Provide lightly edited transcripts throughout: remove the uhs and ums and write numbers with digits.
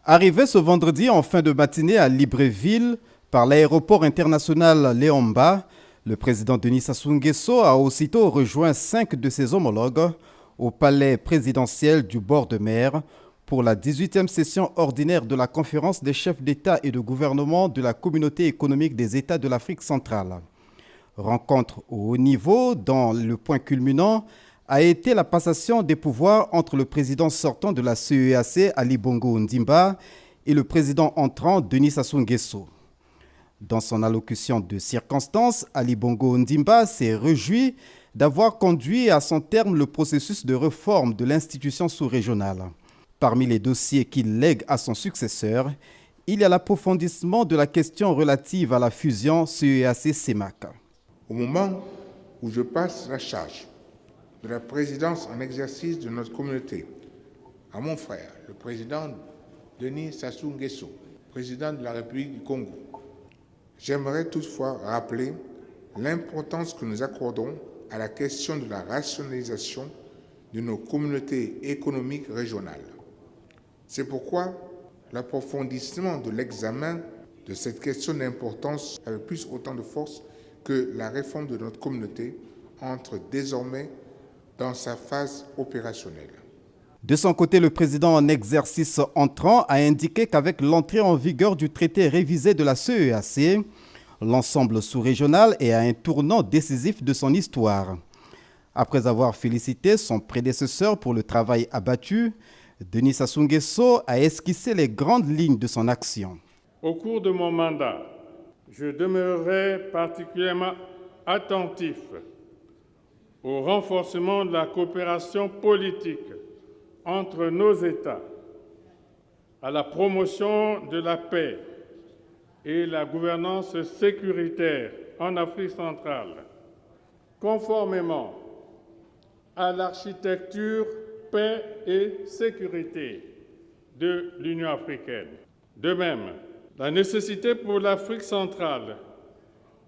Arrivé ce vendredi en fin de matinée à Libreville par l'aéroport international Léomba, le président Denis Sassou Nguesso a aussitôt rejoint 5 de ses homologues au palais présidentiel du bord de mer pour la 18e session ordinaire de la conférence des chefs d'État et de gouvernement de la Communauté économique des États de l'Afrique centrale. Rencontre au haut niveau dont le point culminant a été la passation des pouvoirs entre le président sortant de la CEEAC, Ali Bongo Ondimba, et le président entrant, Denis Sassou Nguesso. Dans son allocution de circonstance, Ali Bongo Ondimba s'est réjoui d'avoir conduit à son terme le processus de réforme de l'institution sous-régionale. Parmi les dossiers qu'il lègue à son successeur, il y a l'approfondissement de la question relative à la fusion CEEAC-CEMAC. Au moment où je passe la charge de la présidence en exercice de notre communauté à mon frère, le président Denis Sassou Nguesso, président de la République du Congo, j'aimerais toutefois rappeler l'importance que nous accordons à la question de la rationalisation de nos communautés économiques régionales. C'est pourquoi l'approfondissement de l'examen de cette question d'importance avec plus autant de force que la réforme de notre communauté entre désormais dans sa phase opérationnelle. De son côté, le président en exercice entrant a indiqué qu'avec l'entrée en vigueur du traité révisé de la CEEAC, l'ensemble sous-régional est à un tournant décisif de son histoire. Après avoir félicité son prédécesseur pour le travail abattu, Denis Sassou Nguesso a esquissé les grandes lignes de son action. Au cours de mon mandat, je demeurerai particulièrement attentif au renforcement de la coopération politique entre nos États, à la promotion de la paix et la gouvernance sécuritaire en Afrique centrale, conformément à l'architecture paix et sécurité de l'Union africaine. De même, la nécessité pour l'Afrique centrale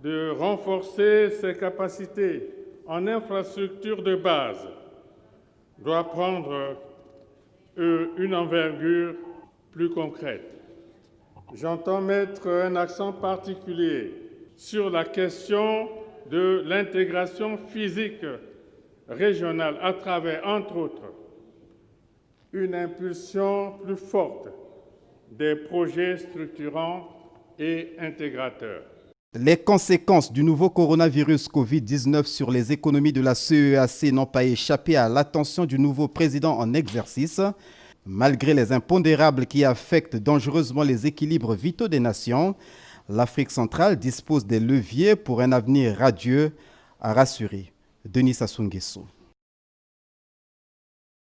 de renforcer ses capacités en infrastructures de base doit prendre une envergure plus concrète. J'entends mettre un accent particulier sur la question de l'intégration physique régionale à travers, entre autres, une impulsion plus forte des projets structurants et intégrateurs. Les conséquences du nouveau coronavirus Covid-19 sur les économies de la CEEAC n'ont pas échappé à l'attention du nouveau président en exercice. Malgré les impondérables qui affectent dangereusement les équilibres vitaux des nations, l'Afrique centrale dispose des leviers pour un avenir radieux, a rassuré Denis Sassou Nguesso.